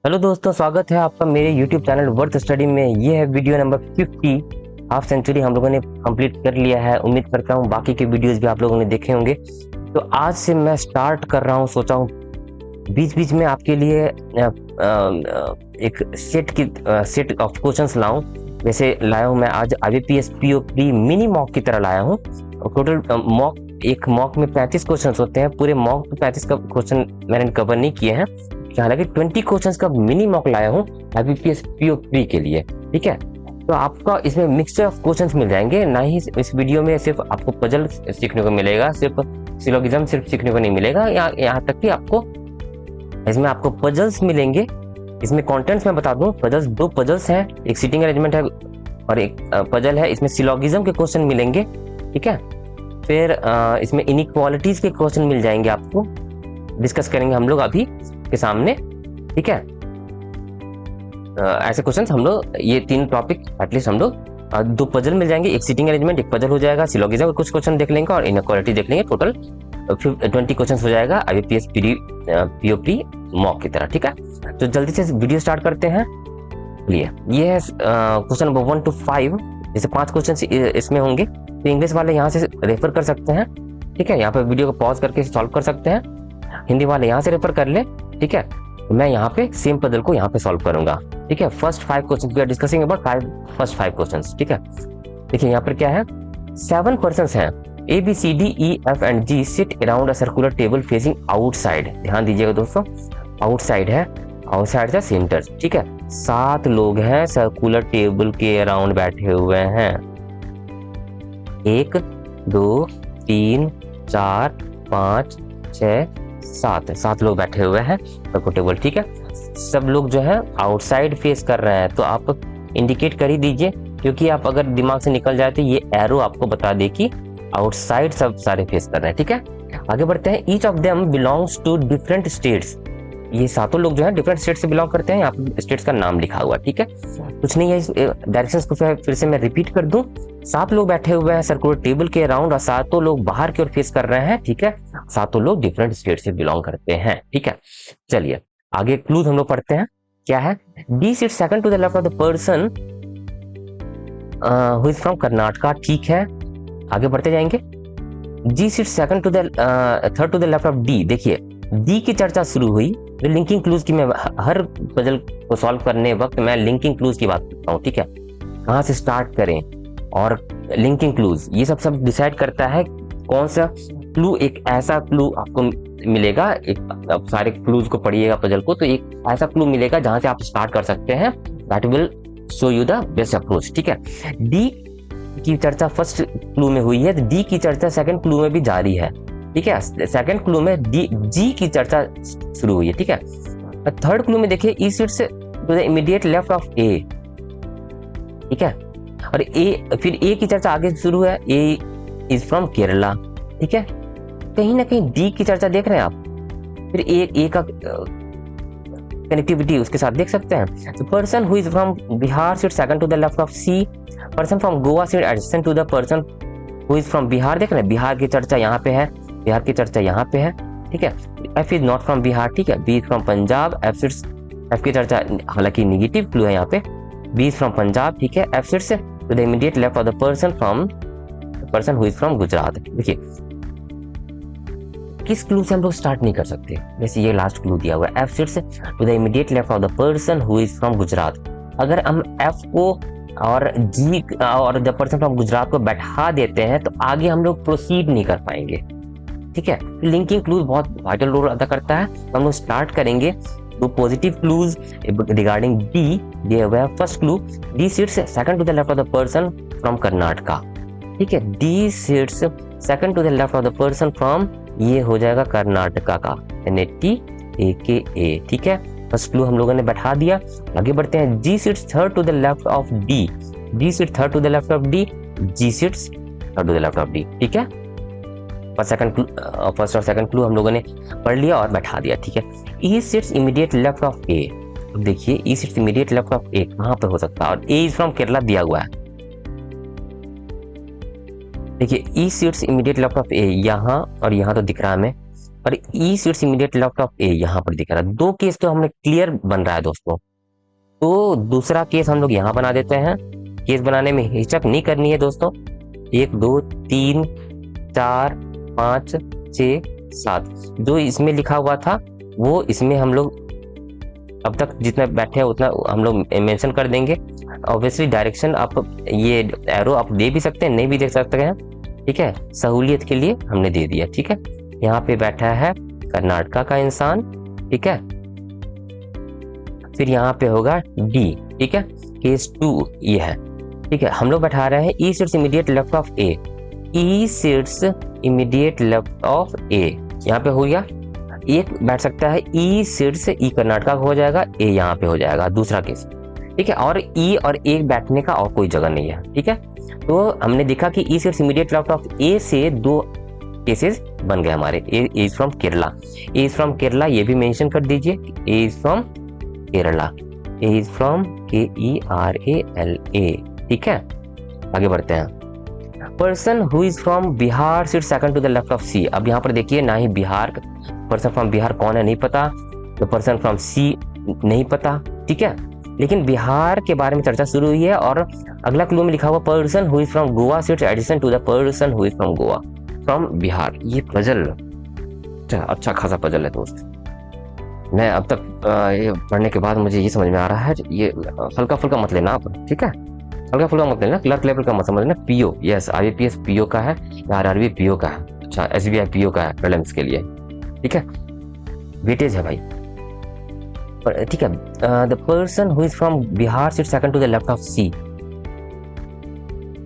Hello दोस्तों, स्वागत है आपका मेरे YouTube चैनल वर्थ स्टडी में। ये है वीडियो नंबर 50। हाफ सेंचुरी हम लोगों ने कंप्लीट कर लिया है। उम्मीद करता हूँ बाकी के वीडियोस भी आप लोगों ने देखे होंगे। तो आज से मैं स्टार्ट कर रहा हूँ, सोचा हूँ बीच बीच में आपके लिए एक सेट ऑफ क्वेश्चंस लाऊं। वैसे लाया हूँ मैं आज IBPS POP मिनी मॉक की तरह लाया हूँ। टोटल एक मॉक में 35 क्वेश्चन होते हैं। पूरे मॉक में 35 का क्वेश्चन मैंने कवर नहीं किए हैं, हालांकि 20 क्वेश्चंस का मिनी मॉक लाया हूँ IBPS POP के लिए। ठीक है, तो आपका इसमें मिक्सचर ऑफ क्वेश्चंस मिल जाएंगे। ना ही इस वीडियो में सिर्फ आपको पजल सीखने को मिलेगा, सिर्फ सिलोगिज्म सिर्फ सीखने को नहीं मिलेगा। यहाँ तक कि इसमें आपको पजल्स मिलेंगे। इसमें कंटेंट्स मैं बता दूं, पजल्स दो पजल्स हैं, एक सीटिंग अरेंजमेंट है और एक पजल है। इसमें सिलोगिज्म के क्वेश्चन मिलेंगे। ठीक है, फिर इसमें इनइक्वालिटीज के क्वेश्चन मिल जाएंगे, आपको डिस्कस करेंगे हम लोग अभी के सामने। ठीक है, ऐसे क्वेश्चंस हम लोग, ये तीन टॉपिक एटलीस्ट हम लोग, दो पजल मिल जाएंगे, एक सीटिंग अरेंजमेंट एक पजल हो जाएगा, सिलोगिज्म के कुछ क्वेश्चन देख लेंगे और इनइक्वालिटी देख लेंगे। टोटल 20 क्वेश्चन हो जाएगा IBPS POP मॉक की तरह। ठीक है, तो जल्दी से वीडियो स्टार्ट करते हैं। ये है क्वेश्चन नंबर 1 to 5। जैसे 5 क्वेश्चन इसमें होंगे, तो इंग्लिश वाले यहाँ से रेफर कर सकते हैं। ठीक है, यहाँ पर वीडियो को पॉज करके सॉल्व कर सकते हैं। हिंदी वाले यहाँ से रेफर कर ले। ठीक है, मैं यहाँ पे सेम पजल को यहाँ पे सॉल्व करूंगा। ठीक है, first 5 question we are discussing about first 5 questions. ठीक है, देखिए यहाँ पर क्या है, 7 पर्सन्स हैं, A B C D E F and G sit around a circular table facing outside। ध्यान दीजिएगा दोस्तों, आउटसाइड है, आउटसाइड से सेंटर। ठीक है, 7 लोग हैं, सर्कुलर टेबल के अराउंड बैठे हुए हैं। 1 2 3 4 5 6 7 लोग बैठे हुए हैं सर्कुलर टेबल। ठीक है, सब लोग जो है आउटसाइड फेस कर रहे हैं, तो आप इंडिकेट कर ही दीजिए, क्योंकि आप अगर दिमाग से निकल जाए तो ये एरो आपको बता दे कि आउटसाइड सब सारे फेस कर रहे हैं। ठीक है, आगे बढ़ते हैं। Each of them belongs to different states. ये सातों लोग जो है डिफरेंट स्टेट से बिलोंग करते हैं। यहाँ पे स्टेट्स का नाम लिखा हुआ। ठीक है, कुछ नहीं है, डायरेक्शंस को फिर से मैं रिपीट कर दूं। 7 लोग बैठे हुए हैं सर्कुलर टेबल के अराउंड और 7 लोग बाहर की ओर फेस कर रहे हैं। ठीक है, 7 लोग डिफरेंट स्टेट से बिलोंग करते हैं। ठीक है, चलिए आगे क्लूज हम लोग पढ़ते हैं। क्या है, D seat second to the left of the person who is from Karnataka. ठीक है, आगे बढ़ते जाएंगे। G seat second to the third to the left of D. देखिए डी की चर्चा शुरू हुई, तो लिंकिंग क्लूज की मैं हर पजल को सॉल्व करने वक्त मैं लिंकिंग क्लूज की बात करता हूँ। ठीक है, कहाँ से स्टार्ट करें और लिंकिंग क्लूज ये सब डिसाइड करता है कौन सा क्लू। एक ऐसा क्लू आपको मिलेगा, आप सारे क्लूज को पढ़िएगा पजल को, तो एक ऐसा क्लू मिलेगा जहां से आप स्टार्ट कर सकते हैं। That will show you the best approach. ठीक है, डी की चर्चा फर्स्ट क्लू में हुई है, तो डी की चर्चा सेकंड क्लू में भी जारी है। ठीक है, सेकंड क्लू में जी की चर्चा शुरू हुई है। ठीक है, थर्ड क्लू में देखिए ई सीट से to the immediate left of A. ठीक है, और ए, फिर ए की चर्चा आगे शुरू है, ए इज फ्रॉम केरला। ठीक है, कहीं ना कहीं डी की चर्चा देख रहे हैं आप, फिर ए का कनेक्टिविटी उसके साथ देख सकते हैं। तो person who is from Bihar sit second to the left of C. Person from Goa sit adjacent to the person who is from Bihar. देख रहे हैं, बिहार की चर्चा यहाँ पे है, बिहार की चर्चा यहाँ पे है। ठीक है, F is not from Bihar. ठीक है, B is from Punjab. F की चर्चा हालांकि निगेटिव क्लू है यहाँ पे, बी इज फ्रॉम पंजाब। ठीक है, F sits to the immediate left of the person who is from Gujarat. देखिए किस क्लू से हम लोग स्टार्ट नहीं कर सकते, जैसे ये लास्ट क्लू दिया हुआ है, F sits to the immediate left of the person who is from Gujarat. अगर हम एफ को और जी और द पर्सन फ्रॉम गुजरात को बैठा देते हैं तो आगे हम लोग प्रोसीड नहीं कर पाएंगे। ठीक है, लिंकिंग क्लूज बहुत वाइटल रोल अदा करता है। तो हम लोग स्टार्ट करेंगे दो पॉजिटिव क्लूज रिगार्डिंग डी दिए हुए हैं। First clue, D sits second to the left of the person from Karnataka. ठीक है, D sits second to the left of the person from, ये हो जाएगा कर्नाटका का NATAKA। ठीक है, फर्स्ट क्लू हम लोगों ने बैठा दिया। आगे बढ़ते हैं, G seats third to the left of D. D seat third to the left of D, G seats third to the left of D. ठीक है, फर्स्ट और सेकंड क्लू हम लोगों ने पढ़ लिया और बैठा दिया। ठीक है, ई सीट्स इमीडिएट लेफ्ट ऑफ ए। अब देखिए ई सीट्स इमीडिएट लेफ्ट ऑफ ए कहां पर हो सकता है, और ए इज फ्रॉम केरला दिया हुआ है। देखिए ई seats immediate left of A यहाँ और यहाँ तो दिख रहा है हमें, और ई seats immediate left of A यहाँ पर दिख रहा है। दो केस तो हमने क्लियर बन रहा है दोस्तों। तो दूसरा केस हम लोग यहाँ बना देते हैं। केस बनाने में हिचक नहीं करनी है दोस्तों। 1 2 3 4 5 6 7 जो इसमें लिखा हुआ था वो इसमें हम लोग अब तक जितना बैठे हैं उतना हम लोग मेंशन कर देंगे। ऑब्वियसली डायरेक्शन आप ये एरो आप दे भी सकते हैं, नहीं भी दे सकते हैं, ठीक है, सहूलियत के लिए हमने दे दिया। ठीक है, यहाँ पे बैठा है कर्नाटका का इंसान, ठीक है। फिर यहाँ पे होगा डी, ठीक है, केस 2 ये है, ठीक है। हम लोग बैठा रहे हैं E sits immediate left of A, E sits immediate left of A, यहाँ पे हो गया। एक बैठ सकता है ई सिट्स, ई कर्नाटका हो जाएगा, ए यहाँ पे हो जाएगा, दूसरा केस, ठीक है। और ई और ए बैठने का और कोई जगह नहीं है, ठीक है। तो हमने देखा कि E sits immediate left of A से 2 केसेस बन गए हमारे। A is from Kerala, A is from Kerala, ये भी मेंशन कर दीजिए, A is from Kerala, A is from KERALA, ठीक है। आगे बढ़ते हैं। Person who is from Bihar sit second to the left of C. अब यहाँ पर देखिए ना ही बिहार, पर्सन फ्रॉम बिहार कौन है नहीं पता, तो पर्सन फ्रॉम सी नहीं पता, ठीक है। लेकिन बिहार के बारे में चर्चा शुरू हुई है और अगला क्लू में लिखा हुआ person who is from Goa sits adjacent to the person who is from Goa from Bihar. ये पजल अच्छा खासा पजल है दोस्त। मैं अब तक ये पढ़ने के बाद मुझे ये समझ में आ रहा है, ये हल्का फुल्का मत लेना आप, ठीक है, हल्का फुल्का मत लेना, क्लर्क लेवल का मत समझना। पीओ, यस, IBPS पीओ का है, RRB पीओ का है, अच्छा SBI पीओ का है प्रीलिम्स के लिए, ठीक है, वेटेज है भाई, ठीक है। The person who is from Bihar sit second to the left of C,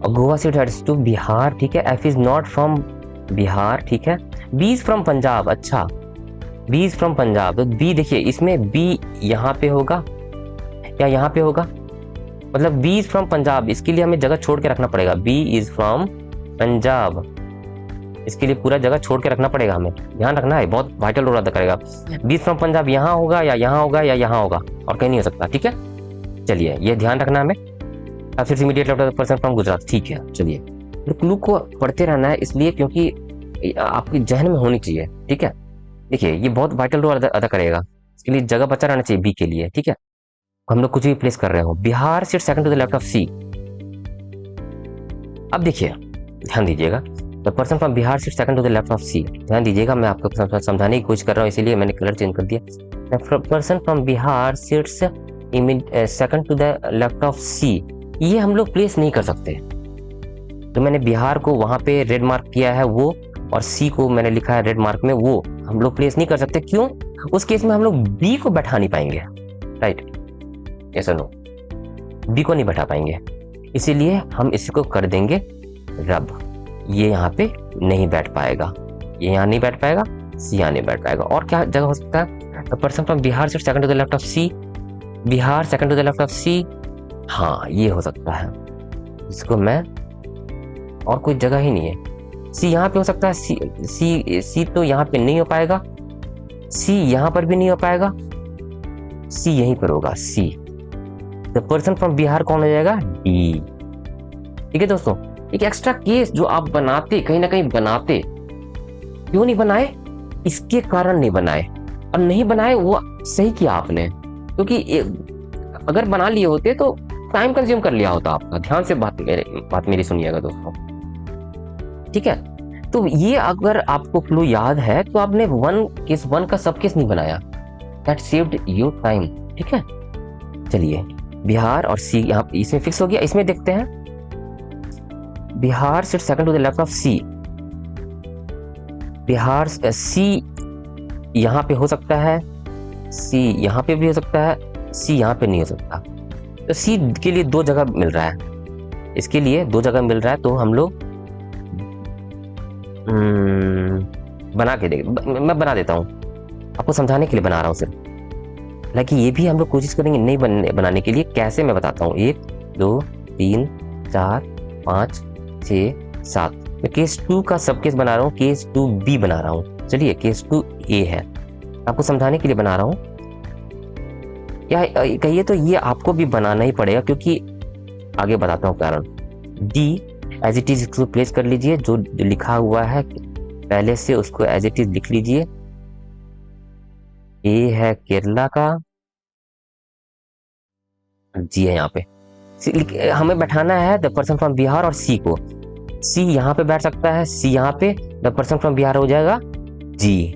Goa sit heads to Bihar, ठीक है। F is not from Bihar, ठीक है। B इज फ्रॉम पंजाब, अच्छा B इज फ्रॉम पंजाब, तो B देखिए इसमें B यहाँ पे होगा या यहाँ पे होगा, मतलब B इज फ्रॉम पंजाब, इसके लिए हमें जगह छोड़ के रखना पड़ेगा। B इज फ्रॉम पंजाब, इसके लिए पूरा जगह छोड़ के रखना पड़ेगा, हमें ध्यान रखना है, बहुत वाइटल रोल अदा करेगा। B इज फ्रॉम पंजाब यहाँ होगा या यहाँ होगा या यहाँ होगा, और कहीं नहीं हो सकता, ठीक है। चलिए ये ध्यान रखना हमें। अब फिर immediate left person from Gujarat, ठीक है। चलिए क्लू को पढ़ते रहना है इसलिए क्योंकि आपके जहन में होनी चाहिए, ठीक है। देखिए ये बहुत वाइटल रोल अदा करेगा, इसके लिए जगह बचा रहना चाहिए B के लिए, ठीक है। हम लोग कुछ भी प्लेस कर रहे हो, Bihar sit second to the left of C. अब देखिए ध्यान दीजिएगा, the person from Bihar sit second to the left of C, ध्यान दीजिएगा, मैं आपको समझाने की कोशिश कर रहा हूँ इसीलिए मैंने कलर चेंज कर दिया। Person from Bihar sits second to the left of C, ये हम लोग प्लेस नहीं कर सकते। तो मैंने बिहार को वहां पे रेड मार्क किया है वो, और सी को मैंने लिखा है रेड मार्क में, वो हम लोग प्लेस नहीं कर सकते। क्यों? उस केस में हम लोग बी को बैठा नहीं पाएंगे, राइट, यस और नो, बी को नहीं बैठा पाएंगे, इसीलिए हम इसको कर देंगे रब। ये यहाँ पे नहीं बैठ पाएगा, ये यहाँ नहीं बैठ पाएगा, सी यहाँ नहीं बैठ पाएगा। और क्या जगह हो सकता है? Person from Bihar sit second to the left of C, Bihar second to the left of C, हाँ ये हो सकता है, इसको मैं, और कोई जगह ही नहीं है। सी यहाँ पे हो सकता है, सी तो यहाँ पे नहीं हो पाएगा, सी यहाँ पर भी नहीं हो पाएगा, सी यहीं पर होगा, सी। द पर्सन फ्रॉम बिहार कौन हो जाएगा? डी, ठीक है दोस्तों। एक एक्स्ट्रा केस जो आप बनाते, कहीं ना कहीं बनाते, क्यों नहीं बनाए? इसके कारण नहीं बनाए, और नहीं बनाए वो सही किया आपने, क्योंकि अगर बना लिए होते तो टाइम कंज्यूम कर लिया होता आपका। ध्यान से बात मेरी सुनिएगा दोस्तों, ठीक है। तो ये अगर आपको क्लू याद है तो आपने केस वन का सब केस नहीं बनाया, दैट सेव्ड योर टाइम, ठीक है। चलिए बिहार और सी यहाँ इसमें फिक्स हो गया। इसमें देखते हैं, Bihar sit second to the left of C, Bihar C यहाँ पे हो सकता है, सी यहाँ पे भी हो सकता है, सी यहाँ पे नहीं हो सकता। तो सी के लिए 2 जगह मिल रहा है, इसके लिए 2 जगह मिल रहा है, तो हम लोग बना के देंगे। मैं बना देता हूँ, आपको समझाने के लिए बना रहा हूँ सिर्फ, हालांकि ये भी हम लोग कोशिश करेंगे नहीं बनाने के लिए। कैसे मैं बताता हूँ, 1 2 3 4 5 6 7। मैं केस 2 का सब केस बना रहा हूँ, केस 2B बना रहा हूँ। चलिए केस 2A है, आपको समझाने के लिए बना रहा हूँ। क्या कहिए तो ये आपको भी बनाना ही पड़ेगा, क्योंकि आगे बताता हूँ कारण। डी एज इट इज इसको प्लेस कर लीजिए, जो लिखा हुआ है पहले से उसको एज इट इज लिख लीजिए, ए है केरला का, जी है यहाँ पे। हमें बैठाना है द पर्सन फ्रॉम बिहार और सी को। सी यहाँ पे बैठ सकता है, सी यहाँ पे, द पर्सन फ्रॉम बिहार हो जाएगा जी।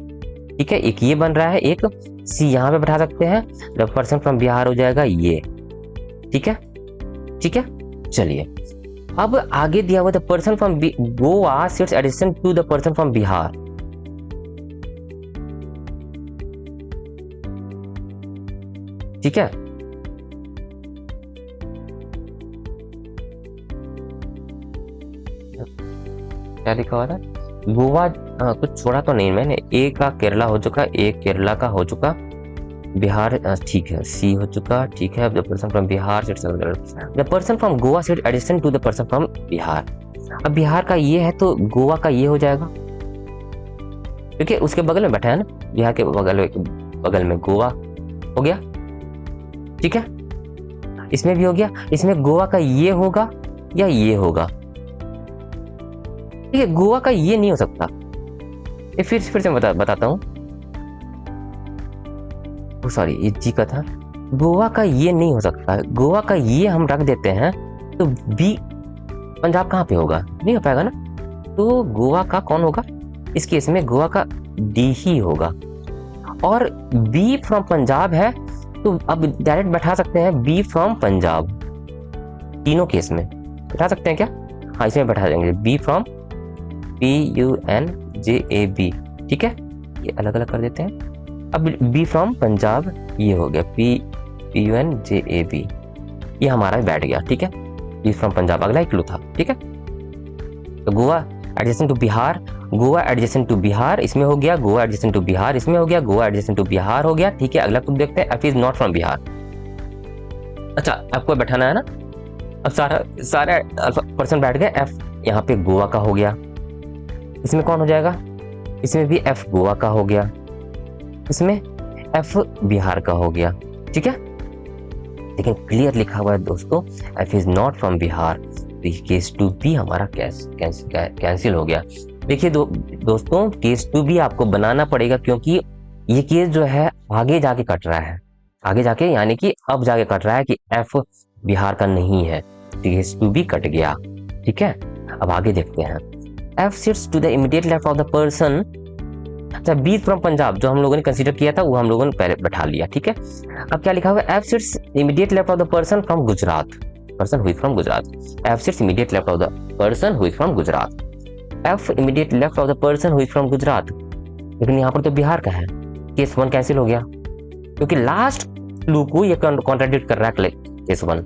ठीक है, एक ये बन रहा है, एक सी यहाँ पे बैठा सकते हैं, द पर्सन फ्रॉम बिहार हो जाएगा ये। ठीक है, ठीक है, चलिए अब आगे दिया हुआ the person from Goa sits adjacent to the person from Bihar. ठीक है, क्या लिखा हुआ था, गोवा कुछ छोड़ा तो नहीं मैंने। ए का केरला हो चुका, ए केरला का हो चुका, बिहार ठीक है, सी हो चुका, ठीक है। The person from Bihar, the person from Goa sit adjacent to the person from Bihar. अब बिहार का ये है तो गोवा का ये हो जाएगा, क्योंकि उसके बगल में बैठा है ना, बिहार के बगल में गोवा हो गया। ठीक है, इसमें भी हो गया, इसमें गोवा का ये होगा या ये होगा। ठीक है, गोवा का ये नहीं हो सकता, ये फिर से बताता हूं, सॉरी ये जी का था। गोवा का ये नहीं हो सकता, गोवा का ये हम रख देते हैं तो बी पंजाब कहाँ पे होगा, नहीं हो पाएगा ना। तो गोवा का कौन होगा इस केस में, गोवा का डी ही होगा। और बी फ्रॉम पंजाब है तो अब डायरेक्ट बैठा सकते हैं बी फ्रॉम पंजाब, तीनों केस में बैठा सकते हैं क्या, हाँ इसमें बैठा देंगे बी फ्रॉम PUNJAB। ठीक है, ये अलग अलग कर देते हैं। अब बी फ्रॉम पंजाब ये हो गया PUNJAB, ये हमारा बैठ गया। ठीक है, बी फ्रॉम पंजाब अगला ही क्लू था। ठीक है, तो Goa adjacent to Bihar, Goa adjacent to Bihar इसमें हो गया, गोवा एडजेसेंट टू बिहार इसमें हो गया, गोवा एडजेसेंट टू बिहार हो गया। ठीक है, अगला क्लू देखते हैं, F is not from Bihar. अच्छा, आपको बैठाना है ना, अब सारा पर्सन बैठ गए, एफ यहाँ पे गोवा का हो गया, इसमें कौन हो जाएगा, इसमें भी एफ गोवा का हो गया, इसमें एफ बिहार का हो गया। ठीक है, लेकिन क्लियर लिखा हुआ है दोस्तों, F is not from Bihar, तो केस 2B हमारा कैंसिल हो गया। देखिए दोस्तों, केस 2B आपको बनाना पड़ेगा, क्योंकि ये केस जो है आगे जाके कट रहा है, आगे जाके यानी कि अब जाके कट रहा है कि एफ बिहार का नहीं है, केस 2B कट गया। ठीक है, अब आगे देखते हैं, F sits to the immediate left of the person. अच्छा, बी फ्रॉम पंजाब जो हम लोगों ने कंसीडर किया था वो हम लोगों ने पहले बैठा लिया। ठीक है, अब क्या लिखा हुआ है, F seats immediate left of the person from Gujarat, person हुई from Gujarat. F seats immediate left of the person हुई from Gujarat, F immediate left of the person हुई फ्रॉम गुजरात, लेकिन यहाँ पर तो बिहार का है, केस 1 कैंसिल हो गया, क्योंकि लास्ट क्लू को ये कॉन्ट्राडिक्ट कर रहा है केस 1।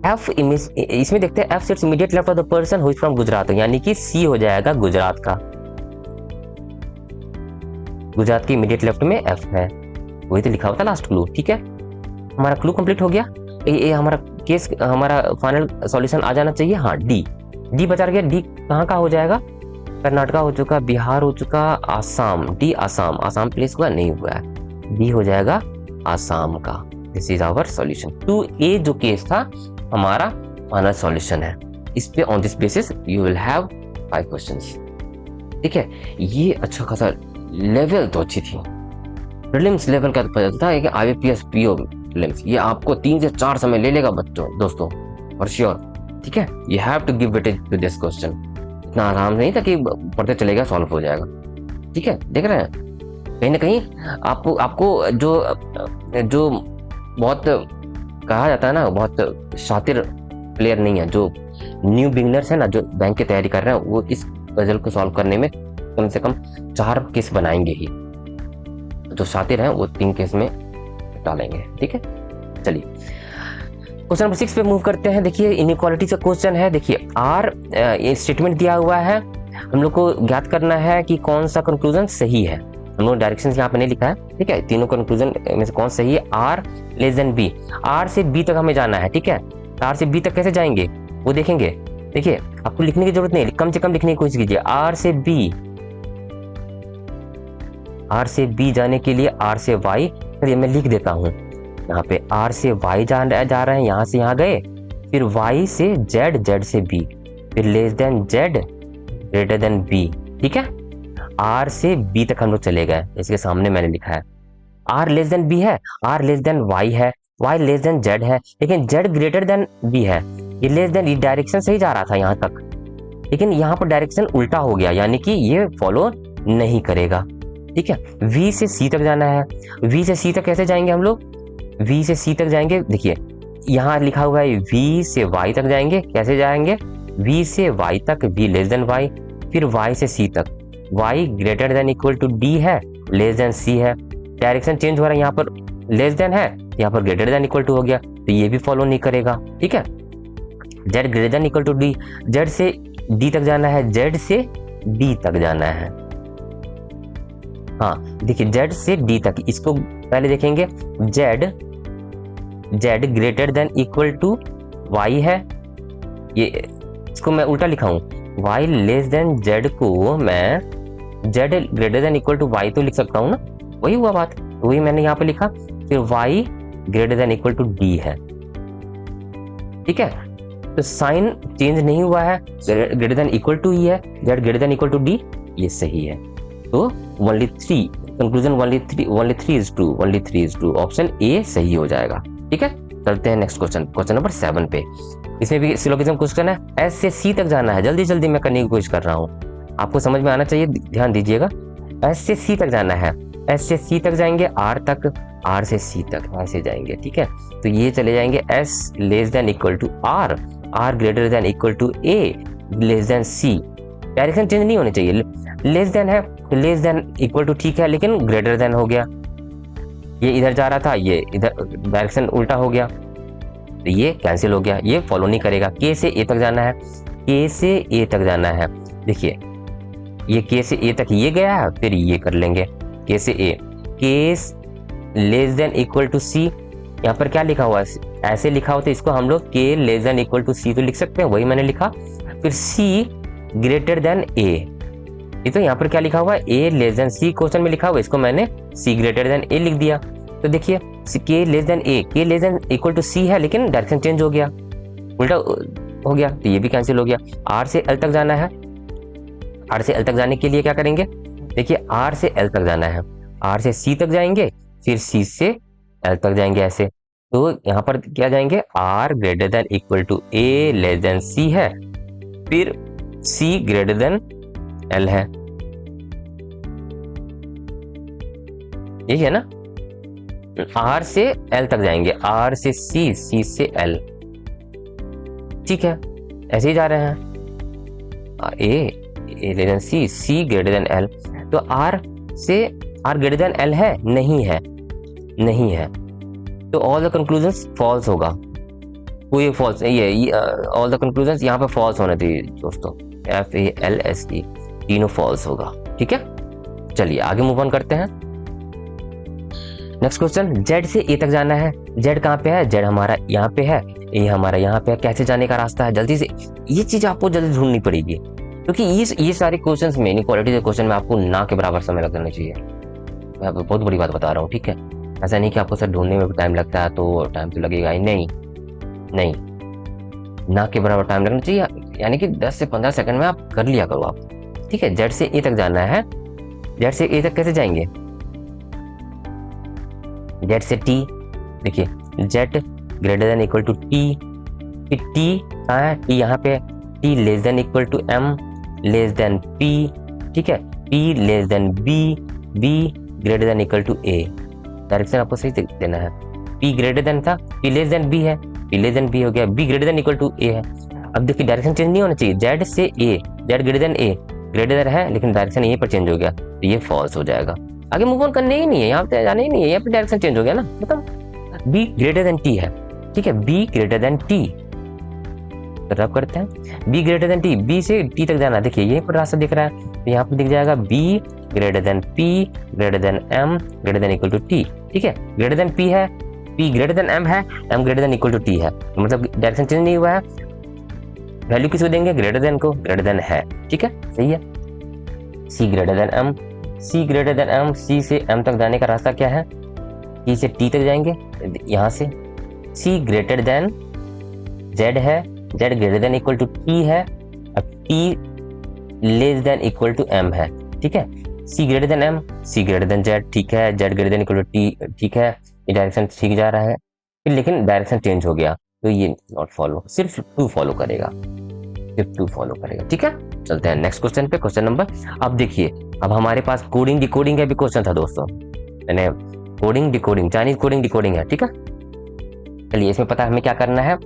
एफ इसमें देखते हैं, F seats immediate left of the person हुई फ्रॉम गुजरात, यानी कि सी हो जाएगा गुजरात का, गुजरात के इमीडिएट लेफ्ट में एफ है, वही तो लिखा हुआ था लास्ट क्लू। ठीक है, हमारा क्लू कंप्लीट हो गया, ये हमारा केस, हमारा फाइनल सॉल्यूशन आ जाना चाहिए। हाँ, डी बचा गया, डी कहाँ का हो जाएगा, कर्नाटका हो चुका, बिहार हो चुका, आसाम, डी आसाम, आसाम प्लेस हुआ नहीं हुआ है, डी हो जाएगा आसाम का। This is our solution. 2A जो केस था हमारा फाइनल सॉल्यूशन है। इस पे on this basis you will have 5 questions. ठीक है, ये अच्छा खासा लेवल तो अच्छी थी, प्रीलिम्स लेवल का पता था कि IBPS PO प्रीलिम्स, ये आपको 3 से 4 समय ले लेगा बच्चों दोस्तों फॉर श्योर। ठीक है, you have to give weightage to this question, इतना आराम नहीं था कि पढ़ते चलेगा सॉल्व हो जाएगा। ठीक है, देख रहे हैं कहीं ना कहीं आपको जो बहुत कहा जाता है ना, बहुत शातिर प्लेयर नहीं है, जो न्यू बिगिनर्स है ना, जो बैंक की तैयारी कर रहे हैं, वो इस पजल को सॉल्व करने में कम से कम 4 केस बनाएंगे ही, जो शातिर हैं वो 3 केस में डालेंगे। ठीक है, चलिए क्वेश्चन नंबर 6 पे मूव करते हैं। देखिए इनइक्वालिटी का क्वेश्चन है। देखिए आर ये स्टेटमेंट दिया हुआ है, हम लोग को ज्ञात करना है कि कौन सा कंक्लूजन सही है। हम लोग डायरेक्शंस यहाँ पे नहीं लिखा है। ठीक है, तीनों कंक्लूजन में से कौन सही है, R less than B, R से बी तक हमें जाना है। ठीक है, आर से बी तक कैसे जाएंगे वो देखेंगे। देखिए आपको लिखने की जरूरत नहीं, कम से कम लिखने की कोशिश कीजिए। आर से बी जाने के लिए आर से वाई, चलिए मैं लिख देता हूँ यहाँ पे, आर से वाई जा रहे हैं, यहाँ से यहाँ गए, फिर वाई से जेड, जेड से बी, फिर less than Z, greater than B. ठीक है, आर से बी तक हम लोग चले गए, इसके सामने मैंने लिखा है आर लेस देन बी है, आर लेस देन वाई है, वाई लेस देन जेड है, लेकिन जेड ग्रेटर देन बी है। ये लेस देन, ये डायरेक्शन सही जा रहा था यहाँ तक, लेकिन यहाँ पर डायरेक्शन उल्टा हो गया, यानी कि ये फॉलो नहीं करेगा। ठीक है, V से C तक जाना है। V से C तक कैसे जाएंगे हम लोग? V से C तक जाएंगे, देखिए यहाँ लिखा हुआ है V से Y तक जाएंगे। कैसे जाएंगे? V से Y तक, V लेस देन Y, फिर Y से C तक, Y greater than equal to D है, लेस देन C है। डायरेक्शन चेंज हो रहा है, यहाँ पर लेस देन है, यहाँ पर ग्रेटर देन इक्वल टू हो गया, तो ये भी फॉलो नहीं करेगा। ठीक है, Z greater than equal to D, Z से D तक जाना है, Z से D तक जाना है। हाँ देखिए, Z से D तक, इसको पहले देखेंगे। Z greater than equal to Y है, ये इसको मैं उल्टा लिखा हूँ, Y लेस देन Z को मैं Z greater than equal to Y तो लिख सकता हूँ ना, वही हुआ बात, वही मैंने यहाँ पे लिखा। फिर Y greater than equal to D है। ठीक है, तो साइन चेंज नहीं हुआ है, ग्रेटर देन इक्वल टू ही है, Z greater than equal to D, ये सही है। तो only 3, conclusion only 3 is true, only 3 is true, option A सही हो जाएगा। ठीक है, चलते हैं नेक्स्ट क्वेश्चन, क्वेश्चन नंबर 7 पे। इसमें भी सिलोगिज्म क्वेश्चन है, एस से सी तक जाना है, जल्दी जल्दी मैं करने की कोशिश कर रहा हूँ, आपको समझ में आना चाहिए, ध्यान दीजिएगा। एस से सी तक जाना है, एस से सी तक जाएंगे, आर तक, आर से सी तक ऐसे जाएंगे। ठीक है, तो ये चले जाएंगे S less than equal to R, R greater than equal to A, less than C. Direction change नहीं होनी चाहिए, लेस देन है, लेस देन इक्वल टू ठीक है, लेकिन ग्रेटर देन हो गया, ये इधर जा रहा था, ये इधर डायरेक्शन उल्टा हो गया, तो ये कैंसिल हो गया, ये फॉलो नहीं करेगा। के से ए तक जाना है, के से ए तक जाना है, देखिए ये के से ए तक ये गया है, फिर ये कर लेंगे के से ए, के लेस देन इक्वल टू सी। यहाँ पर क्या लिखा हुआ है? ऐसे लिखा हो तो इसको हम लोग के लेस देन इक्वल टू सी तो लिख सकते हैं, वही मैंने लिखा। फिर सी ग्रेटर देन ए, ये तो यहाँ पर क्या लिखा हुआ है? ए लेस देन सी, क्वेश्चन में लिखा हुआ है, इसको मैंने सी ग्रेटर देन ए लिख दिया। तो देखिए के लेस देन ए, के लेस देन इक्वल टू सी है, लेकिन डायरेक्शन चेंज हो गया, उल्टा हो गया, तो ये भी कैंसिल हो गया। आर से एल तक जाना है, आर से एल तक जाने के लिए क्या करेंगे? देखिए आर से एल तक जाना है, आर से सी तक जाएंगे, फिर सी से एल तक जाएंगे ऐसे। तो यहाँ पर क्या जाएंगे? R greater than equal to A less than C है, फिर सी ग्रेटर देन एल है, यही है ना। आर से एल तक जाएंगे, आर से सी, सी से एल, ठीक है, ऐसे ही जा रहे हैं। ए लेस देन सी, सी ग्रेटर देन एल, तो आर से आर ग्रेटर देन एल है? नहीं है, नहीं है, तो ऑल द कंक्लूजन्स फॉल्स होगा, कोई फॉल्स, ये ऑल द कंक्लूजन्स यहाँ पे फॉल्स होने चाहिए दोस्तों, FALSE तीनों फॉल्स होगा। ठीक है, चलिए आगे मूव ऑन करते हैं। नेक्स्ट क्वेश्चन, जेड से ए तक जाना है, जेड कहाँ पे है? जेड हमारा यहाँ पे है, ए हमारा यहाँ पे है, कैसे जाने का रास्ता है? जल्दी से ये चीज आपको जल्दी ढूंढनी पड़ेगी, क्योंकि ये सारे क्वेश्चंस में, इनइक्वालिटी के क्वेश्चन में आपको ना के बराबर समय लगना चाहिए। मैं बहुत बड़ी बात बता रहा हूँ, ठीक है, ऐसा नहीं कि आपको सर ढूंढने में टाइम लगता है तो टाइम तो लगेगा ही नहीं, नहीं, ना के बराबर टाइम लगना चाहिए, यानी कि 10 से 15 सेकंड में आप कर लिया करो आप। ठीक है, जेड से ए तक जाना है, जेड से ए तक कैसे जाएंगे? जेड से टी, देखिए Z greater than equal to T, फिर टी कहाँ है? टी यहाँ पे, T less than equal to M less than P, ठीक है, P less than B, B greater than equal to A. Direction आपको सही देना है, पी ग्रेटर देन था, पी लेस देन बी है, पी लेस देन बी हो गया, B greater than equal to A है। अब देखिए डायरेक्शन चेंज नहीं होना चाहिए, जेड से ए, जेड ग्रेटर देन ए, ग्रेटर देन है लेकिन डायरेक्शन यहीं पर चेंज हो गया, तो ये फॉल्स हो जाएगा। आगे मूव ऑन करने ही नहीं है, यहाँ पे जाना ही नहीं है, यहाँ पे डायरेक्शन चेंज हो गया ना, मतलब बी ग्रेटर देन टी है, ठीक है, बी ग्रेटर देन टी, रब करते हैं, B greater than T, B से टी तक जाना, देखिए यहीं पर रास्ता दिख रहा है, तो यहाँ पर दिख जाएगा B greater than P greater than M greater than equal to T, ठीक है, ग्रेटर देन पी है, पी ग्रेटर देन एम है, M greater than equal to T है, मतलब डायरेक्शन चेंज नहीं हुआ है, वैल्यू किसको देंगे? ग्रेटर देन को, ग्रेटर देन है, ठीक है, सही है। C greater than M, C greater than M, सी से एम तक जाने का रास्ता क्या है? टी से टी तक जाएंगे, यहाँ से सी ग्रेटर देन जेड है, Z greater than equal to T है, अब T less than equal to M है, ठीक है, C greater than M, C greater than Z, ठीक है, Z greater than equal to T, ठीक है, ये डायरेक्शन ठीक जा रहा है, फिर लेकिन डायरेक्शन चेंज हो गया तो ये नॉट फॉलो, सिर्फ टू फॉलो करेगा, सिर्फ टू फॉलो करेगा, ठीक है। चलते हैं नेक्स्ट क्वेश्चन पे, क्वेश्चन नंबर, अब देखिए अब हमारे पास कोडिंग डिकोडिंग का भी क्वेश्चन था दोस्तों, यानी coding decoding, Chinese coding decoding है, ठीक है। चलिए इसमें पता है हमें क्या करना है,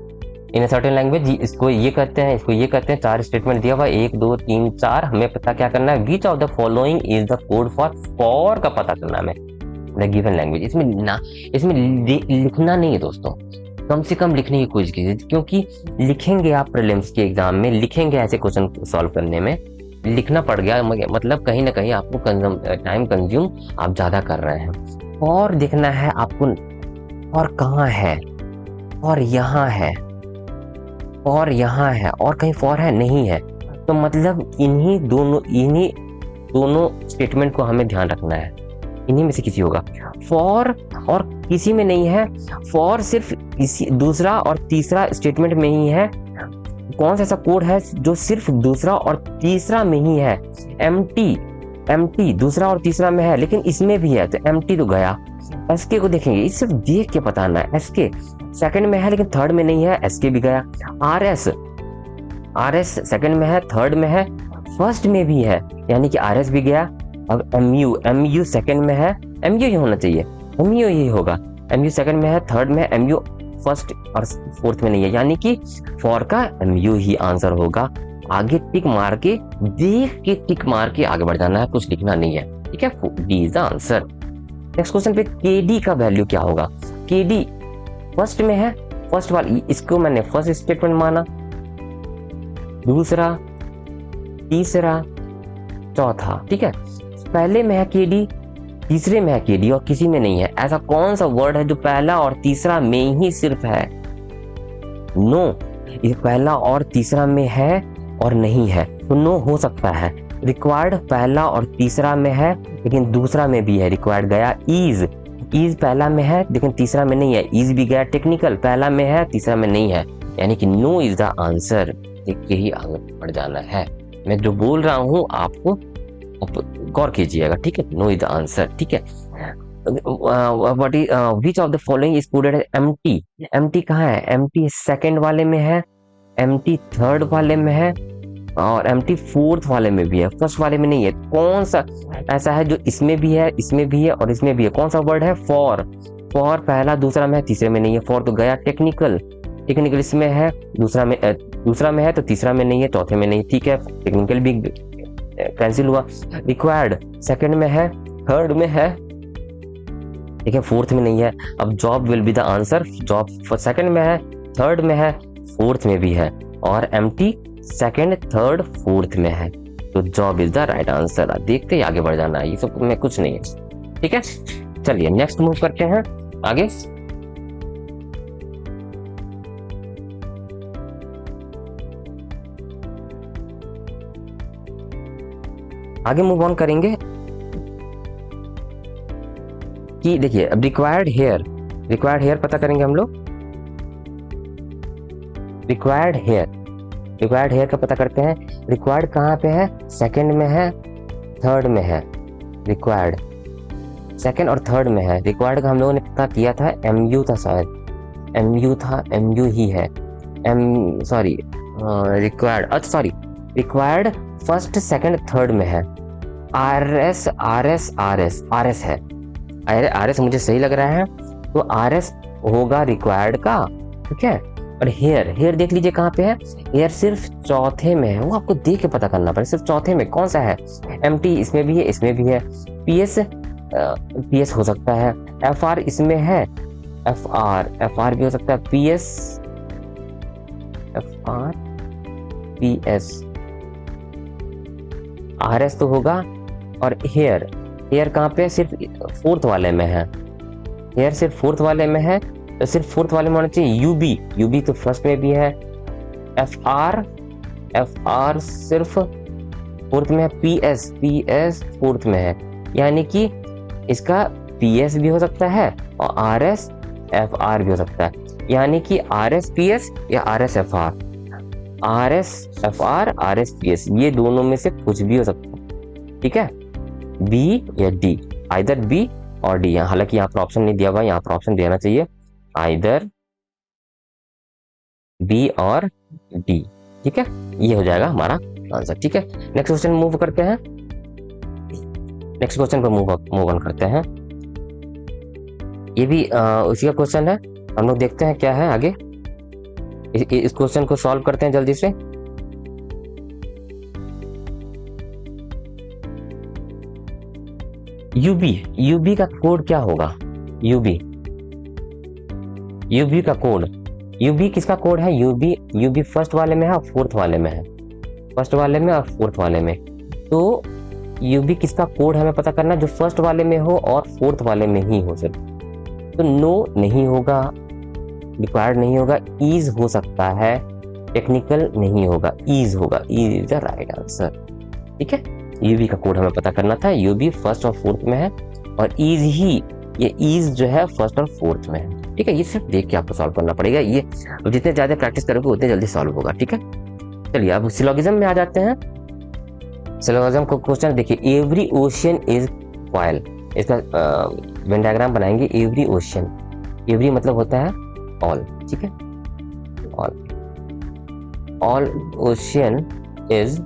इन अ सर्टेन लैंग्वेज, इसको ये कहते हैं, इसको ये कहते हैं, 4 स्टेटमेंट दिया हुआ, 1 2 3 4, हमें पता क्या करना है, which of the following is the code for का पता करना है द गिवन लैंग्वेज। इसमें लिखना नहीं है दोस्तों, कम से कम लिखने की कोशिश कीजिए, क्योंकि लिखेंगे आप प्रीलिम्स के एग्जाम में, लिखेंगे ऐसे क्वेश्चन सॉल्व करने में, लिखना पड़ गया मतलब कहीं ना कहीं आपको टाइम कंज्यूम आप ज्यादा कर रहे हैं। और देखना है आपको, और कहाँ है, और यहाँ है, और यहाँ है, और कहीं फॉर है नहीं है, तो मतलब इन्हीं दोनों स्टेटमेंट को हमें ध्यान रखना है, इन्हीं में से किसी होगा। फॉर और किसी में नहीं है, फॉर सिर्फ इसी दूसरा और तीसरा स्टेटमेंट में ही है। कौन सा ऐसा कोड है जो सिर्फ दूसरा और तीसरा में ही है? एम्प्टी दूसरा और तीसरा में है, लेकिन इसमें भी है, तो एम्प्टी तो गया। एसके को देखेंगे, ये सिर्फ देख के बताना है, एसके सेकंड में है लेकिन थर्ड में नहीं है, एसके भी गया। आरएस सेकंड में है, थर्ड में है, फर्स्ट में भी है, यानी कि आरएस भी गया। अब एमयू सेकंड में है, एमयू ही होना चाहिए, एमयू ही होगा, एमयू सेकंड में है, थर्ड में है, एमयू फर्स्ट और फोर्थ में नहीं है, यानी कि फॉर का एमयू ही आंसर होगा। आगे टिक मार के, देख के टिक मार के आगे बढ़ जाना है, कुछ लिखना नहीं है, ठीक है, D is the answer. Next question पे केडी का वैल्यू क्या होगा? केडी फर्स्ट में है, फर्स्ट वाली इसको मैंने फर्स्ट स्टेटमेंट माना, दूसरा, तीसरा, चौथा, ठीक है, पहले में है केडी, तीसरे में है केडी और किसी में नहीं है। ऐसा कौन सा वर्ड है जो पहला और तीसरा में ही सिर्फ है? नो, ये पहला और तीसरा में है और नहीं है, तो नो हो सकता है। रिक्वायर्ड पहला और तीसरा में है लेकिन दूसरा में भी है, रिक्वायर्ड गया। इज पहला में है लेकिन तीसरा में नहीं है, इज भी गया। टेक्निकल पहला में है, तीसरा में नहीं है, यानी कि नो इज द आंसर। देख के ही आगे बढ़ जाना है, मैं जो बोल रहा हूँ आपको गौर कीजिएगा, ठीक है, नो इज द आंसर, ठीक है। What is which of the following is coded as empty? Empty कहाँ है? एम्प्टी सेकंड वाले में है, एम्प्टी थर्ड वाले में है और एम्प्टी फोर्थ वाले में भी है, फर्स्ट वाले में नहीं है। कौन सा ऐसा है जो इसमें भी है, इसमें भी है और इसमें भी है? कौन सा वर्ड है? फॉर पहला दूसरा में है, तीसरे में नहीं है, फॉर तो गया। टेक्निकल इसमें है, दूसरा में है तो तीसरा में नहीं है, चौथे में नहीं, ठीक है, टेक्निकल भी कैंसिल हुआ। रिक्वायर्ड सेकंड में है, थर्ड में है, ठीक है, फोर्थ में नहीं है। अब job will be the answer, job second में है, थर्ड में है, फोर्थ में भी है और एम्प्टी सेकंड, थर्ड, फोर्थ में है, तो job is the right answer. देखते ही आगे बढ़ जाना है, ये सब में कुछ नहीं है, ठीक है। चलिए नेक्स्ट मूव करते हैं आगे। आगे मूव ऑन करेंगे कि देखिए अब रिक्वायर्ड हेयर पता करेंगे हम लोग। रिक्वायर्ड हेयर का पता करते हैं। रिक्वायर्ड कहाँ पे है? सेकंड में है, थर्ड में है। रिक्वायर्ड सेकंड और थर्ड में है। रिक्वायर्ड का हम लोगों ने पता किया था, एमयू था शायद, एमयू ही है, रिक्वायर्ड फर्स्ट सेकंड थर्ड में है। आरएस है, आरएस मुझे सही लग रहा है, तो आरएस होगा रिक्वायर्ड का, ठीक है। और हेयर देख लीजिए कहाँ पे है, हेयर सिर्फ चौथे में है, वो आपको देख के पता करना पड़ेगा, सिर्फ चौथे में। कौन सा है? एमटी इसमें भी है, इसमें भी है। पीएस हो सकता है, एफआर इसमें है, एफआर भी हो सकता है, पीएस आरएस तो होगा। और हेयर कहाँ पे? सिर्फ फोर्थ वाले में है, हेयर सिर्फ फोर्थ वाले में है, तो सिर्फ फोर्थ वाले में होना चाहिए। यूबी तो फर्स्ट में भी है। एफआर सिर्फ फोर्थ में है। पीएस फोर्थ में है, यानी कि इसका पीएस भी हो सकता है और आरएस एफआर भी हो सकता है, यानी कि आरएस पीएस या RS FR, RS FR RS PS, ये दोनों में से कुछ भी हो सकता है, ठीक है। बी या डी, आइदर बी और डी। हालांकि यहाँ पर ऑप्शन नहीं दिया हुआ, यहाँ पर ऑप्शन देना चाहिए आइदर बी और डी। ठीक है, ये हो जाएगा हमारा आंसर। ठीक है, नेक्स्ट क्वेश्चन मूव करते हैं, नेक्स्ट क्वेश्चन पर मूव ऑन करते हैं। ये भी उसी का क्वेश्चन है, हम लोग देखते हैं क्या है आगे। इस क्वेश्चन को सॉल्व करते हैं जल्दी से। यूबी का कोड क्या होगा? यूबी का कोड, यूबी किसका कोड है? यूबी फर्स्ट वाले में है और फोर्थ वाले में है, फर्स्ट वाले में और फोर्थ वाले में। तो यूबी किसका कोड हमें पता करना है, जो फर्स्ट वाले में हो और फोर्थ वाले में ही हो सिर्फ। तो नो नहीं होगा, रिक्वायर्ड नहीं होगा, ईज हो सकता है, टेक्निकल नहीं होगा, ईज होगा, ईज इज द राइट आंसर। ठीक है, यूबी का कोड हमें पता करना था, यूबी फर्स्ट और फोर्थ में है और ईज ही, ये ईज जो है फर्स्ट और फोर्थ में है। ठीक है, ये सिर्फ देख के आपको सॉल्व करना पड़ेगा, ये जितने ज्यादा प्रैक्टिस करोगे उतने जल्दी सॉल्व होगा। ठीक है, चलिए अब सिलोगिज्म में आ जाते हैं। सिलोगिज्म को क्वेश्चन देखिए, एवरी ओशियन इज फॉयल, इसका वेन डायग्राम बनाएंगे। एवरी ओशियन, एवरी मतलब होता है ऑल। ठीक है, all ocean is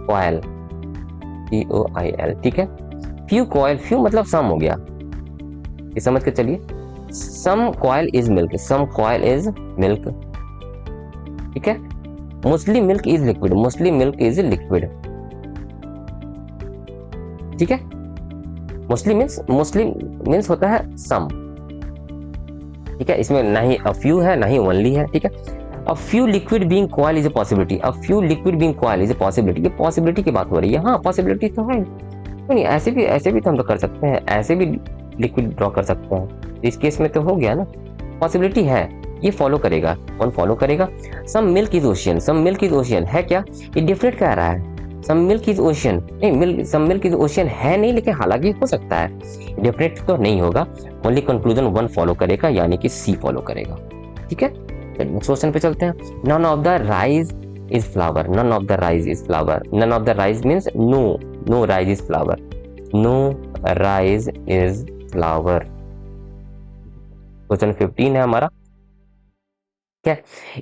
foil, COIL। ठीक है, फ्यू कॉयल, फ्यू मतलब सम हो गया, ये समझ के चलिए। Some coil is milk, some coil is milk. ठीक है, mostly milk is liquid, mostly milk is liquid. ठीक है, मोस्टली मीन्स होता है सम। ठीक है, इसमें ना ही अ फ्यू है ना ही ओनली है। ठीक है, a few liquid being coil is a possibility, a few liquid being coil is a possibility. ये पॉसिबिलिटी की बात हो रही है। हाँ, पॉसिबिलिटी तो है, नहीं ऐसे भी तो हम तो कर सकते हैं, ऐसे भी लिक्विड ड्रॉ कर सकते हैं। इस केस में तो हो गया ना, पॉसिबिलिटी है, ये फॉलो करेगा। कौन फॉलो करेगा? Some milk is ocean, some milk is ocean है क्या? ये डिफरेंट कह रहा है, सम मिल्क इज ओशियन नहीं, सम मिल्क इज ओशियन है नहीं, लेकिन हालांकि हो सकता है, डेफिनेट तो नहीं होगा। ओनली कंक्लूजन वन फॉलो करेगा, यानी कि सी फॉलो करेगा। ठीक है, नेक्स्ट क्वेश्चन पे चलते हैं। None of the rose is flower, none of the rose is flower, none of the rose means no rose is flower, no rose is flower. Question 15 है हमारा। क्या?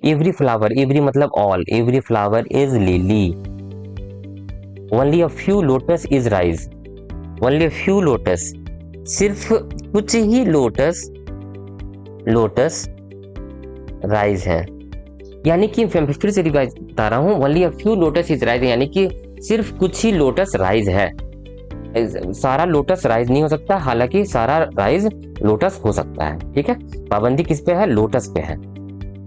एवरी फ्लावर, एवरी मतलब all, every flower is lily, only a few lotus is rose, only a few lotus, सिर्फ कुछ ही lotus rise है। यानी कि फिर से रिवाइज बता रहा हूं, only a few lotus is rise, यानी कि सिर्फ कुछ ही लोटस राइज है। सारा लोटस राइज नहीं हो सकता, हालांकि सारा राइज लोटस हो सकता है। ठीक है, पाबंदी किस पे है? लोटस पे है।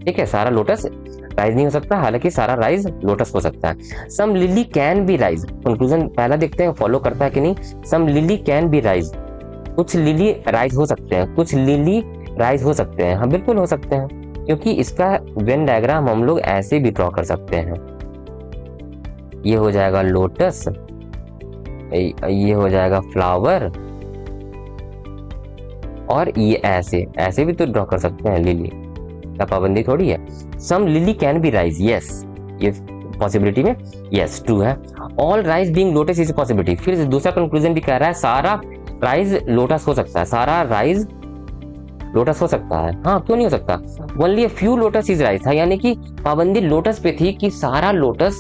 ठीक है, सारा लोटस राइज नहीं हो सकता, हालांकि सारा राइज लोटस हो सकता है। Some lily can be rise, conclusion पहला देखते हैं फॉलो करता है कि नहीं। Some lily can be rise, कुछ लिली राइज हो सकते हैं, कुछ लिली राइज हो सकते हैं। हाँ, बिल्कुल हो सकते हैं, क्योंकि इसका वेन डायग्राम हम लोग ऐसे भी ड्रॉ कर सकते हैं। ये हो जाएगा लोटस, ये हो जाएगा फ्लावर, और ये ऐसे भी तो ड्रॉ कर सकते हैं लिली, क्या पाबंदी थोड़ी है। Some lily can be rise, yes, ये पॉसिबिलिटी में यस ट्रू है। All rise being lotus is possibility, फिर दूसरा कंक्लूजन भी कह रहा है सारा राइज लोटस हो सकता है, सारा राइज लोटस हो सकता है। हाँ, क्यों नहीं हो सकता? Only a few lotus is rise था, यानी कि पाबंदी लोटस पे थी कि सारा लोटस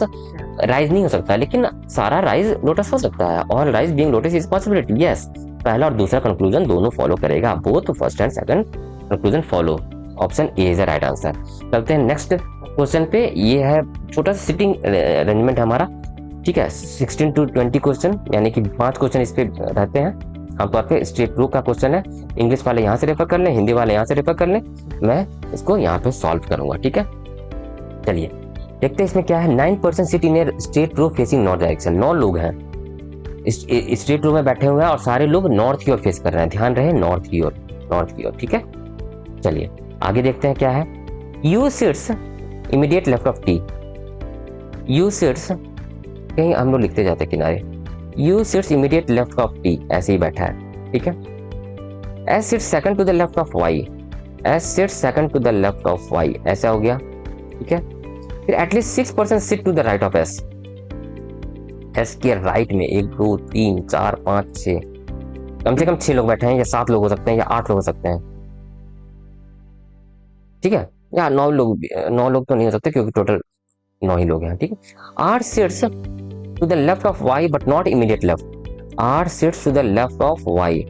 राइज नहीं हो सकता, लेकिन सारा राइज लोटस हो सकता है। All rise being lotus is possibility, yes. पहला और दूसरा कंक्लूजन दोनों फॉलो करेगा, both first and second conclusion follow. Option A is the right answer. चलते हैं नेक्स्ट क्वेश्चन पे। ये है छोटा सा सिटिंग अरेंजमेंट हमारा। ठीक है, 16 to 20 क्वेश्चन, यानी कि 5 क्वेश्चन इस पे रहते हैं आमतौर पे। स्टेट ग्रुप का क्वेश्चन है, इंग्लिश वाले यहाँ से रेफर कर लें, हिंदी वाले यहाँ से रेफर कर लें, मैं इसको यहाँ पे सॉल्व करूंगा। ठीक है, चलिए देखते हैं इसमें क्या है। 9% sit in a straight row facing north direction, 9 लोग हैं स्ट्रेट रो में बैठे हुए हैं और सारे लोग नॉर्थ की ओर फेस कर रहे हैं, ध्यान रहे नॉर्थ की ओर। ठीक है, चलिए आगे देखते हैं क्या है। U sits immediate left of T, U sits, कहीं हम लोग लिखते जाते किनारे, U sits immediate left of T, ऐसे ही बैठा है। ठीक है, S sits second to the left of Y, S sits second to the left of Y, ऐसा हो गया। ठीक है, फिर at least 6% sit to the right of S, S के राइट में 1 2 3 4 5 6, कम से कम 6 लोग बैठे हैं, या 7 लोग हो सकते हैं, या 8 लोग हो सकते हैं, ठीक है, या 9 लोग, 9 लोग तो नहीं हो सकते क्योंकि टोटल 9 ही लोग हैं, ठीक है। R sits to the left of Y but not immediate left. R sits to the left of Y,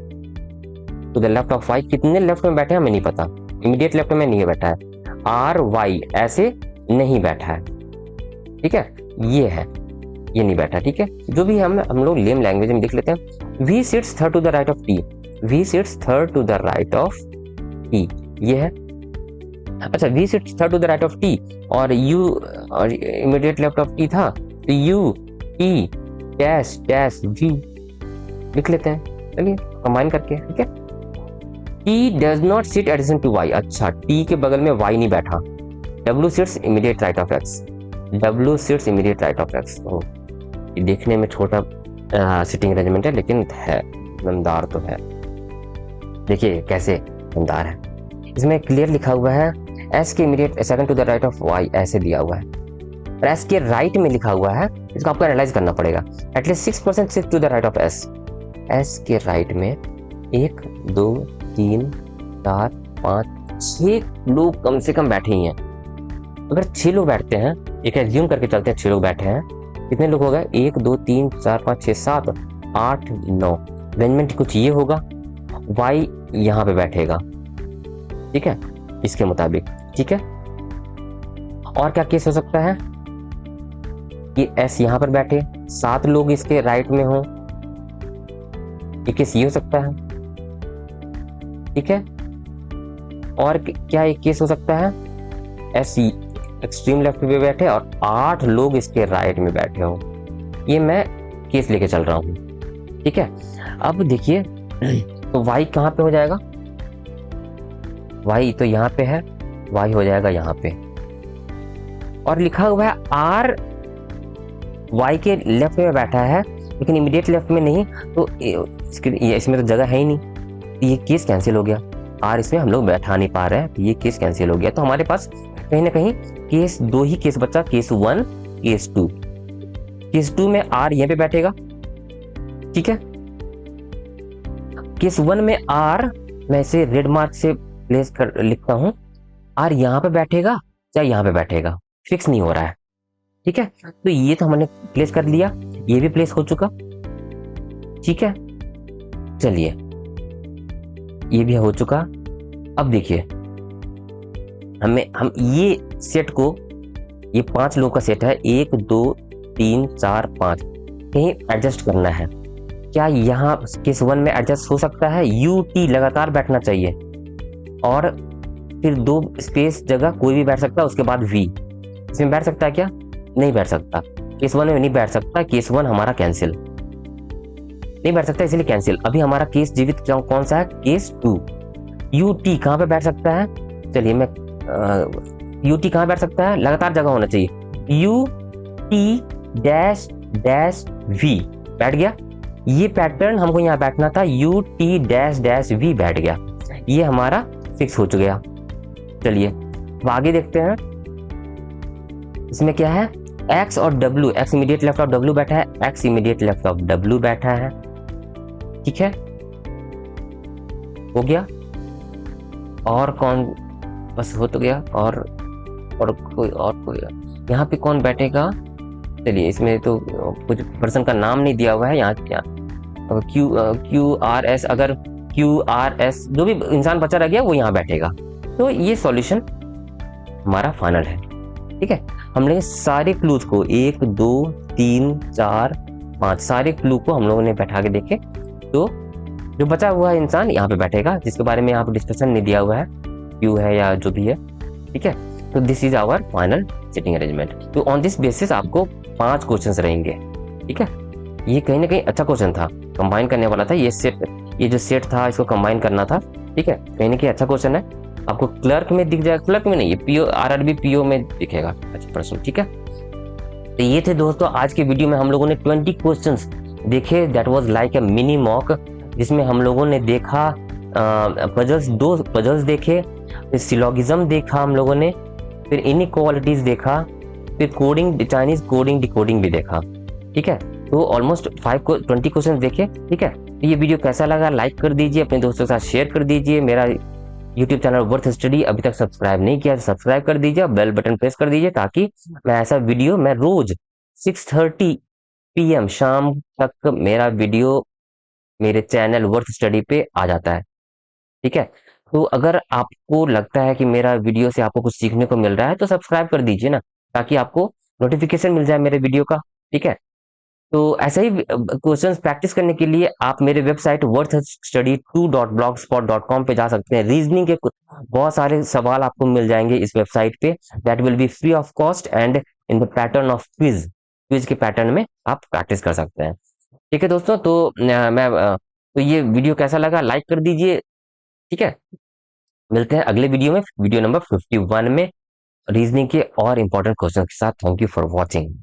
to the left of Y, कितने लेफ्ट में बैठे हैं हमें नहीं पता, इमीडिएट लेफ्ट में नहीं बैठा है, आर वाई ऐसे नहीं बैठा है, ठीक है, ये है, ये नहीं बैठा, ठीक है। जो भी हम लोग लेम लैंग्वेज में लिख लेते हैं, V sits third to the right of T, V sits third to the right of T, ये है। अच्छा, V sits third to the right of T और यू और इमीडिएट लेफ्ट ऑफ टी था, तो U T dash dash V लिख लेते हैं, चलिए कंबाइन करके, ठीक है। T does not sit adjacent to Y, अच्छा टी के बगल में वाई नहीं बैठा, W sits immediate right of x, W sits immediate right of x. ये देखने में छोटा सिटिंग अरेंजमेंट है लेकिन है दमदार तो है, देखिए कैसे दमदार है। इसमें क्लियर लिखा हुआ है एस के immediate second to the right of Y, ऐसे दिया हुआ है, और एस के राइट में लिखा हुआ है, इसको आपको एनालाइज करना पड़ेगा। At least 6% shift to the right of S, S के राइट में 1 2 3 4 5 6 लोग कम से कम बैठे ही हैं। अगर 6 लोग बैठते हैं, एक एज्यूम करके चलते हैं 6 लोग बैठे हैं, कितने लोग हो गए, 1 2 3 4 5 6 7 8 9, अरेंजमेंट कुछ ये होगा, वाई यहाँ पे बैठेगा, ठीक है, इसके मुताबिक, ठीक है। और क्या केस हो सकता है कि एस यहाँ पर बैठे, 7 लोग इसके राइट में हो, एक केस ये हो सकता है, ठीक है। और क्या एक केस हो सकता है, एस एक्सट्रीम लेफ्ट पे बैठे और 8 लोग इसके राइट में बैठे हो, ये मैं केस लेके चल रहा हूँ, ठीक है। अब देखिए तो वाई कहाँ पे हो जाएगा, वाई तो यहाँ पे है, वाई हो जाएगा यहाँ पे, और लिखा हुआ है आर वाई के लेफ्ट में बैठा है लेकिन इमीडिएट लेफ्ट में नहीं, तो इसमें तो जगह है ही नहीं, तो ये केस कैंसिल हो गया, आर इसमें हम लोग बैठा नहीं पा रहे हैं, तो ये केस कैंसिल हो गया। तो हमारे पास कहीं ना कहीं केस 2 ही केस बचा, केस 1 केस 2। केस 2 में आर यहाँ पे बैठेगा, ठीक है। केस 1 में आर, मैं इसे रेड मार्क से प्लेस कर लिखता हूं, आर यहाँ पे बैठेगा या यहाँ पे बैठेगा, फिक्स नहीं हो रहा है, ठीक है। तो ये तो हमने प्लेस कर लिया, ये भी प्लेस हो चुका, ठीक है। चलिए ये भी हो चुका। अब देखिए हम ये सेट को, ये 5 लोगों का सेट है, 1 2 3 4 5, कहीं एडजस्ट करना है। क्या यहाँ केस 1 में एडजस्ट हो सकता है, यू टी लगातार बैठना चाहिए और फिर 2 स्पेस जगह कोई भी बैठ सकता है, उसके बाद वी, इसमें बैठ सकता है क्या, नहीं बैठ सकता, केस 1 में नहीं बैठ सकता, केस 1 हमारा कैंसिल, नहीं बैठ सकता इसलिए कैंसिल। अभी हमारा केस जीवित कौन सा है, केस 2। यू टी कहाँ पे बैठ सकता है, चलिए मैं यू टी कहाँ बैठ सकता है, लगातार जगह होना चाहिए, U T dash dash V बैठ गया, ये पैटर्न हमको यहाँ बैठना था, U T dash dash V बैठ गया, ये हमारा फिक्स हो चुका। चलिए अब आगे देखते हैं, इसमें क्या है, एक्स और W, x immediate left of W बैठा है, x immediate left of W बैठा है, ठीक है, हो गया। और कौन, बस हो तो गया, और कोई यहाँ पे कौन बैठेगा, चलिए इसमें तो कुछ पर्सन का नाम नहीं दिया हुआ है यहाँ, क्या क्यू आर एस, अगर क्यू आर एस जो भी इंसान बचा रह गया वो यहाँ बैठेगा, तो ये सॉल्यूशन हमारा फाइनल है, ठीक है। हमने सारे क्लूज को 1 2 3 4 5 सारे क्लू को हम लोगों ने बैठा के देखे, तो जो बचा हुआ है इंसान यहाँ पे बैठेगा, जिसके बारे में यहाँ पे डिस्कशन नहीं दिया हुआ है, क्यू है या जो भी है, ठीक है। तो this is our final sitting arrangement. तो ऑन दिस बेसिस आपको 5 क्वेश्चंस रहेंगे, ठीक है। ये कहीं ना कहीं अच्छा क्वेश्चन था, कंबाइन करने वाला था, ये जो सेट था इसको कंबाइन करना था, ठीक है, कहीं ना कहीं अच्छा क्वेश्चन है। आपको क्लर्क में दिख जाएगा, क्लर्क में नहीं, ये पीओ आरआरबी पीओ में दिखेगा अच्छा प्रश्न, ठीक है। तो ये थे दोस्तों आज के वीडियो में हम लोगों ने 20 क्वेश्चंस देखे, that was like a mini mock, जिसमें हम लोगों ने देखा पजल्स, 2 पजल्स देखे, फिर सिलोगिज्म देखा हम लोगों ने, फिर इनइक्वालिटीज देखा, फिर कोडिंग, चाइनीज कोडिंग डिकोडिंग भी देखा, ठीक है। तो ऑलमोस्ट 20 क्वेश्चन देखे। ठीक है, तो ये वीडियो कैसा लगा लाइक कर दीजिए, अपने दोस्तों के साथ शेयर कर दीजिए। मेरा यूट्यूब चैनल वर्थ स्टडी अभी तक सब्सक्राइब नहीं किया तो सब्सक्राइब कर दीजिए, बेल बटन प्रेस कर दीजिए, ताकि मैं ऐसा वीडियो मैं रोज 6:30 PM शाम तक मेरा वीडियो मेरे चैनल वर्थ स्टडी पे आ जाता है। ठीक है, तो अगर आपको लगता है कि मेरा वीडियो से आपको कुछ सीखने को मिल रहा है तो सब्सक्राइब कर दीजिए ना, ताकि आपको नोटिफिकेशन मिल जाए मेरे वीडियो का। ठीक है, तो ऐसे ही क्वेश्चंस प्रैक्टिस करने के लिए आप मेरे वेबसाइट वर्थ स्टडी 2.blogspot.com पे जा सकते हैं। रीजनिंग के बहुत सारे सवाल आपको मिल जाएंगे इस वेबसाइट पे, that will be free of cost and in the pattern of quiz. Quiz के पैटर्न में आप प्रैक्टिस कर सकते हैं। ठीक है दोस्तों, तो तो ये वीडियो कैसा लगा लाइक कर दीजिए। ठीक है, मिलते हैं अगले वीडियो में, वीडियो नंबर 51 में, रीजनिंग के और इंपॉर्टेंट क्वेश्चन के साथ। Thank you for watching.